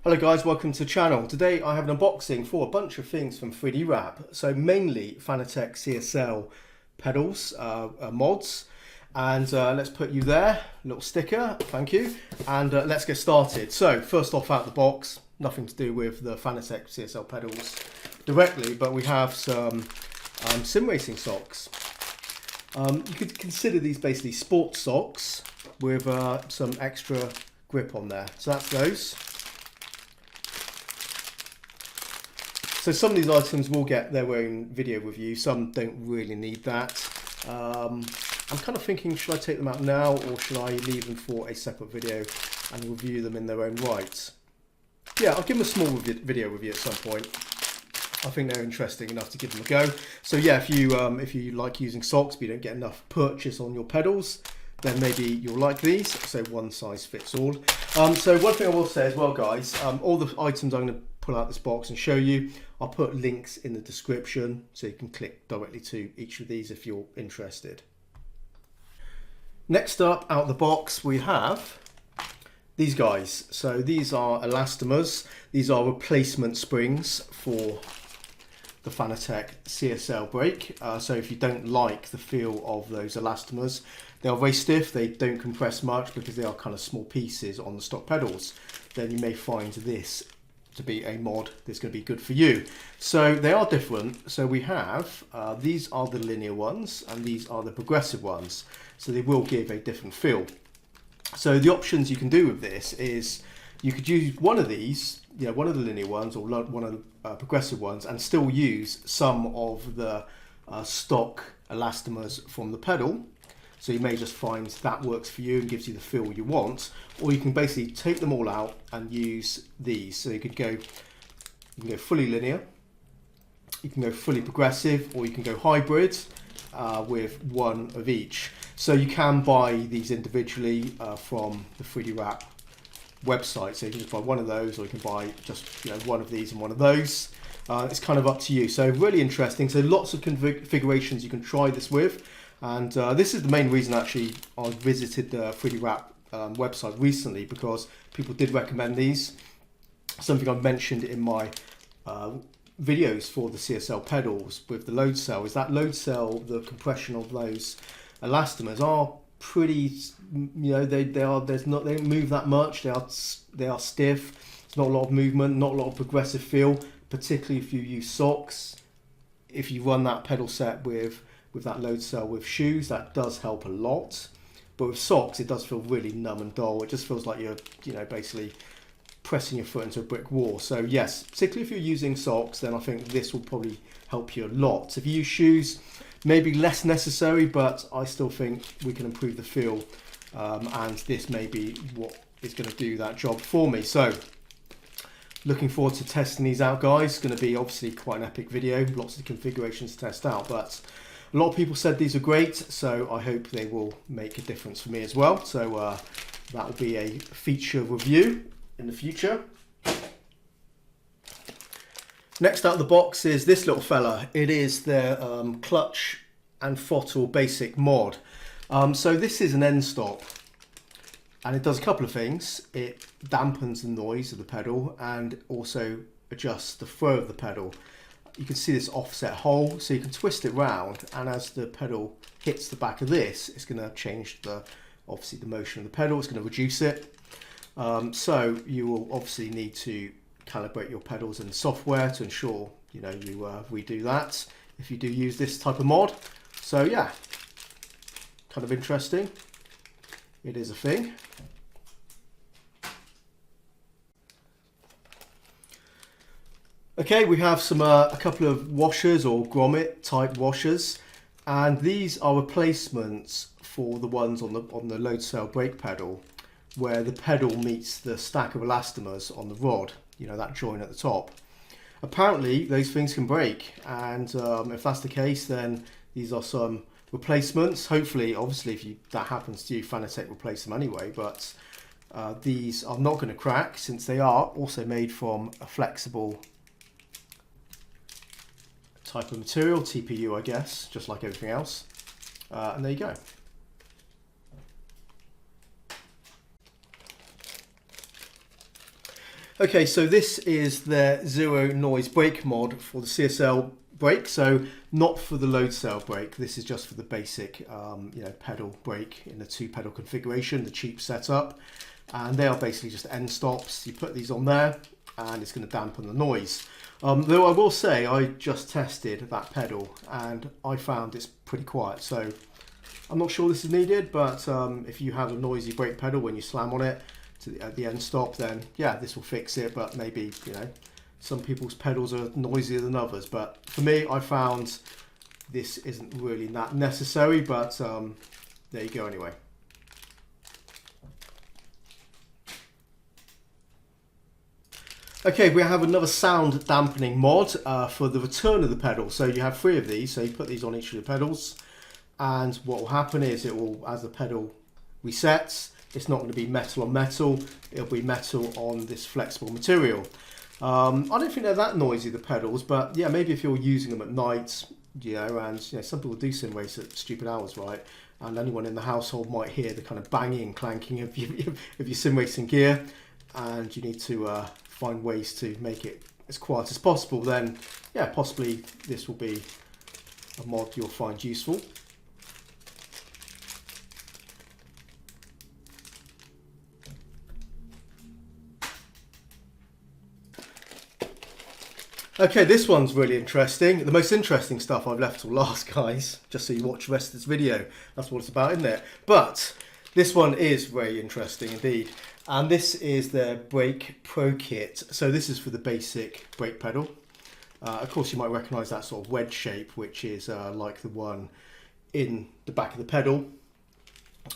Hello guys, welcome to the channel. Today I have an unboxing for a bunch of things from 3DRAP. So mainly Fanatec CSL pedals, mods. And let's put you there, little sticker, thank you. And let's get started. So first off out the box, nothing to do with the Fanatec CSL pedals directly, but we have some Simracing socks. You could consider these basically sports socks with some extra grip on there. So that's those. So some of these items will get their own video review, some don't really need that. I'm kind of thinking, should I take them out now or should I leave them for a separate video and review them in their own right? Yeah, I'll give them a small video review at some point. I think they're interesting enough to give them a go. So yeah, if you like using socks but you don't get enough purchase on your pedals, then maybe you'll like these. So one size fits all. So one thing I will say as well, guys, all the items I'm going to pull out this box and show you, I'll put links in the description so you can click directly to each of these if you're interested. Next up out the box we have these guys. So these are elastomers. These are replacement springs for the Fanatec CSL brake. So if you don't like the feel of those elastomers, they are very stiff, they don't compress much because they are kind of small pieces on the stock pedals, then you may find this to be a mod that's going to be good for you. So they are different. So we have, these are the linear ones and these are the progressive ones. So they will give a different feel. So the options you can do with this is you could use one of these, one of the linear ones or one of the progressive ones, and still use some of the stock elastomers from the pedal. So you may just find that works for you and gives you the feel you want, or you can basically take them all out and use these. So you can go fully linear, you can go fully progressive, or you can go hybrid with one of each. So you can buy these individually from the 3DRAP website. So you can just buy one of those, or you can buy just one of these and one of those. It's kind of up to you. So really interesting. So lots of configurations you can try this with. And this is the main reason actually I visited the 3DRAP website recently, because people did recommend these. Something I mentioned in my videos for the CSL pedals with the load cell is that load cell, the compression of those elastomers are pretty, they don't move that much. They are stiff. It's not a lot of movement, not a lot of progressive feel, particularly if you use socks. If you run that pedal set with that load cell with shoes, that does help a lot. But with socks, it does feel really numb and dull. It just feels like you're basically pressing your foot into a brick wall. So yes, particularly if you're using socks, then I think this will probably help you a lot. If you use shoes, maybe less necessary, but I still think we can improve the feel, and this may be what is going to do that job for me. So looking forward to testing these out, guys. It's going to be obviously quite an epic video, lots of configurations to test out, but a lot of people said these are great, so I hope they will make a difference for me as well. So that will be a feature review in the future. Next out of the box is this little fella. It is their clutch and throttle basic mod. So this is an end stop, and it does a couple of things. It dampens the noise of the pedal and also adjusts the throw of the pedal. You can see this offset hole, so you can twist it round, and as the pedal hits the back of this, it's going to change obviously the motion of the pedal. It's going to reduce it. So you will obviously need to calibrate your pedals in the software to ensure you redo that if you do use this type of mod. So yeah, kind of interesting. It is a thing. Okay, we have a couple of washers or grommet type washers, and these are replacements for the ones on the load cell brake pedal, where the pedal meets the stack of elastomers on the rod, that joint at the top. Apparently those things can break, and if that's the case, then these are some replacements. Hopefully, obviously, if that happens to you, Fanatec replace them anyway, but these are not going to crack, since they are also made from a flexible type of material, TPU I guess, just like everything else. And there you go. Okay, so this is the zero noise brake mod for the CSL brake. So not for the load cell brake. This is just for the basic, pedal brake in the 2-pedal configuration, the cheap setup. And they are basically just end stops. You put these on there, and it's going to dampen the noise. Though I will say, I just tested that pedal, and I found it's pretty quiet. So I'm not sure this is needed, but if you have a noisy brake pedal when you slam on it at the end stop, then yeah, this will fix it. But maybe, some people's pedals are noisier than others. But for me, I found this isn't really that necessary, but there you go anyway. Okay, we have another sound dampening mod for the return of the pedal. So you have 3 of these, so you put these on each of the pedals, and what will happen is it will, as the pedal resets, it's not going to be metal on metal, it'll be metal on this flexible material. I don't think they're that noisy, the pedals, but yeah, maybe if you're using them at night, and some people do sim race at stupid hours, right? And anyone in the household might hear the kind of banging and clanking of your sim racing gear, and you need to find ways to make it as quiet as possible, then yeah, possibly this will be a mod you'll find useful. Okay, this one's really interesting. The most interesting stuff I've left till last, guys, just so you watch the rest of this video. That's what it's about, isn't it? But this one is very interesting indeed. And this is the Brake Pro Kit. So this is for the basic brake pedal. Of course, you might recognise that sort of wedge shape, which is like the one in the back of the pedal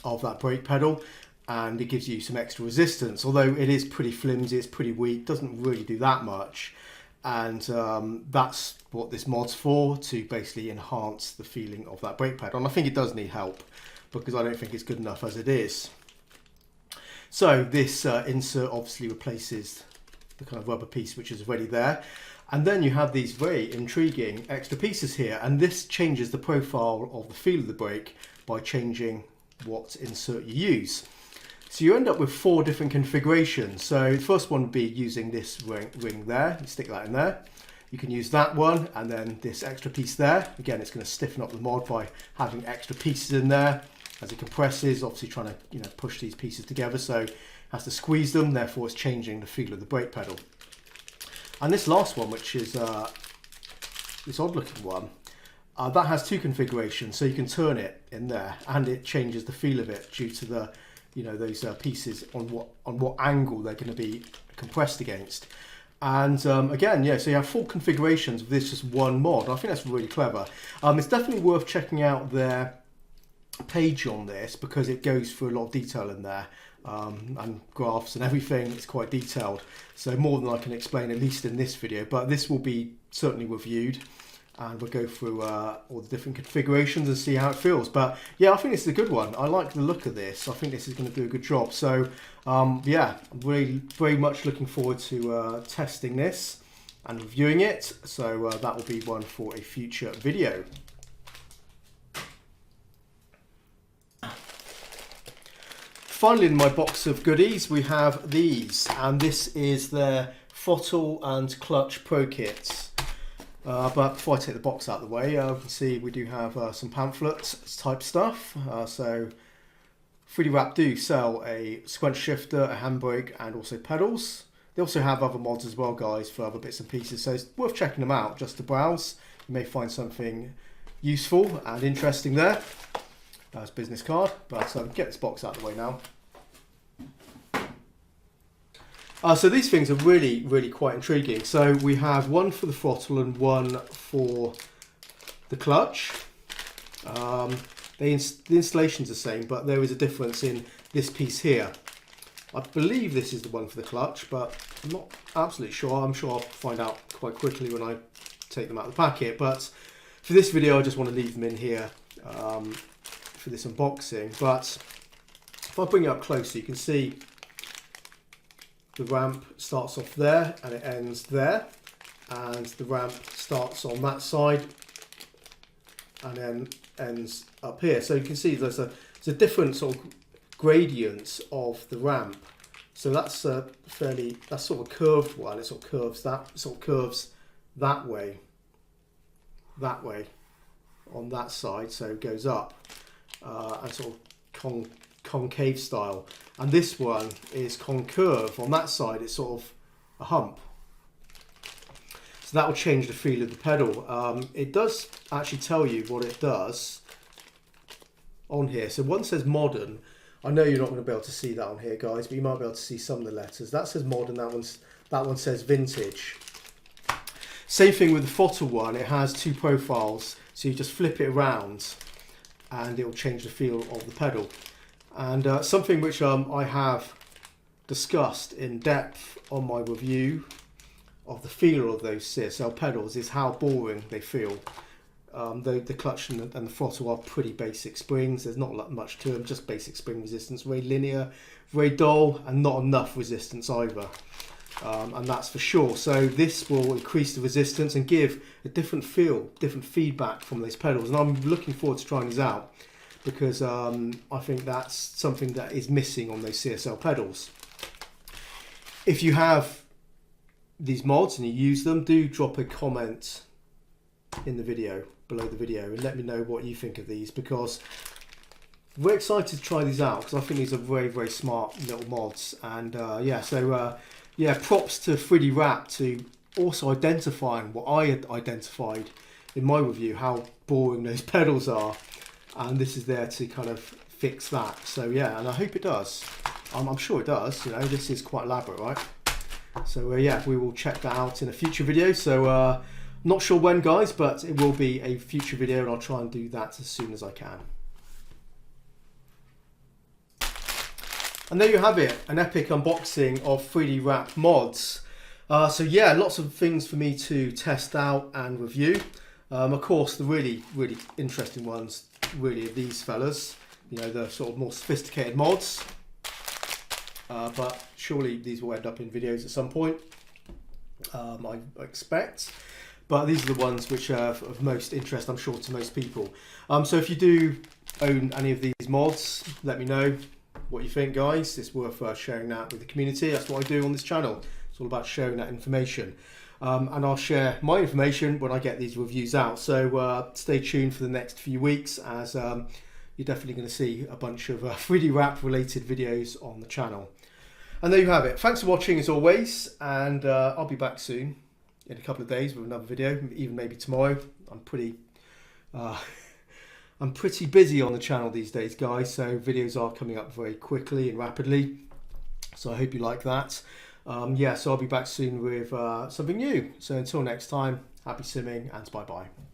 of that brake pedal. And it gives you some extra resistance. Although it is pretty flimsy, it's pretty weak, doesn't really do that much. And that's what this mod's for, to basically enhance the feeling of that brake pedal. And I think it does need help, because I don't think it's good enough as it is. So this insert obviously replaces the kind of rubber piece which is already there. And then you have these very intriguing extra pieces here, and this changes the profile of the feel of the brake by changing what insert you use. So you end up with 4 different configurations. So the first one would be using this ring there. You stick that in there. You can use that one, and then this extra piece there. Again, it's going to stiffen up the mod by having extra pieces in there. As it compresses, obviously trying to push these pieces together, so it has to squeeze them, therefore it's changing the feel of the brake pedal. And this last one, which is this odd looking one, that has 2 configurations, so you can turn it in there and it changes the feel of it due to the those pieces on what angle they're going to be compressed against. And again, yeah, so you have 4 configurations of this just one mod. I think that's really clever. It's definitely worth checking out their page on this, because it goes through a lot of detail in there, and graphs and everything. It's quite detailed, so more than I can explain, at least in this video. But this will be certainly reviewed, and we'll go through all the different configurations and see how it feels. But yeah, I think this is a good one. I like the look of this. I think this is going to do a good job. So yeah, I'm really very much looking forward to testing this and reviewing it. So that will be one for a future video. Finally, in my box of goodies, we have these, and this is the Throttle and Clutch Pro Kits. But before I take the box out of the way, you can see we do have some pamphlets type stuff. So 3DRAP do sell a sequential shifter, a handbrake, and also pedals. They also have other mods as well, guys, for other bits and pieces, so it's worth checking them out just to browse. You may find something useful and interesting there. That's business card, but get this box out of the way now. So these things are really, really quite intriguing. So we have one for the throttle and one for the clutch. The installation's the same, but there is a difference in this piece here. I believe this is the one for the clutch, but I'm not absolutely sure. I'm sure I'll find out quite quickly when I take them out of the packet. But for this video, I just want to leave them in here for this unboxing. But if I bring it up closer, you can see the ramp starts off there and it ends there, and the ramp starts on that side and then ends up here. So you can see there's a different sort of gradients of the ramp. So that's that's sort of a curved one. It sort of curves that way on that side, so it goes up and sort of concave style. And this one is concurve. On that side, it's sort of a hump. So that will change the feel of the pedal. It does actually tell you what it does on here. So one says modern. I know you're not going to be able to see that on here, guys, but you might be able to see some of the letters. That says modern. That one says vintage. Same thing with the Throttle one. It has two profiles, so you just flip it around, and it will change the feel of the pedal. And something which I have discussed in depth on my review of the feel of those CSL pedals is how boring they feel. The clutch and the throttle are pretty basic springs. There's not much to them, just basic spring resistance, very linear, very dull, and not enough resistance either. And that's for sure. So this will increase the resistance and give a different feel, different feedback from those pedals. And I'm looking forward to trying these out, because I think that's something that is missing on those CSL pedals. If you have these mods and you use them, do drop a comment in the video, below the video, and let me know what you think of these, because we're excited to try these out, because I think these are very, very smart little mods. And yeah, props to 3DRAP to also identifying what I had identified in my review, how boring those pedals are, and this is there to kind of fix that. So yeah, and I hope it does. I'm sure it does. You know, this is quite elaborate, right? So yeah, we will check that out in a future video. So not sure when, guys, but it will be a future video, and I'll try and do that as soon as I can. And there you have it, an epic unboxing of 3DRAP mods. So yeah, lots of things for me to test out and review. Of course, the really, really interesting ones really are these fellas, you know, the sort of more sophisticated mods. But surely these will end up in videos at some point, I expect. But these are the ones which are of most interest, I'm sure, to most people. So if you do own any of these mods, let me know what you think, guys. It's worth sharing that with the community. That's what I do on this channel. It's all about sharing that information. And I'll share my information when I get these reviews out. So stay tuned for the next few weeks, as you're definitely going to see a bunch of 3DRAP related videos on the channel. And there you have it. Thanks for watching as always, and I'll be back soon in a couple of days with another video, even maybe tomorrow. I'm pretty busy on the channel these days, guys, so videos are coming up very quickly and rapidly. So I hope you like that. Yeah, so I'll be back soon with something new. So until next time, happy simming and bye-bye.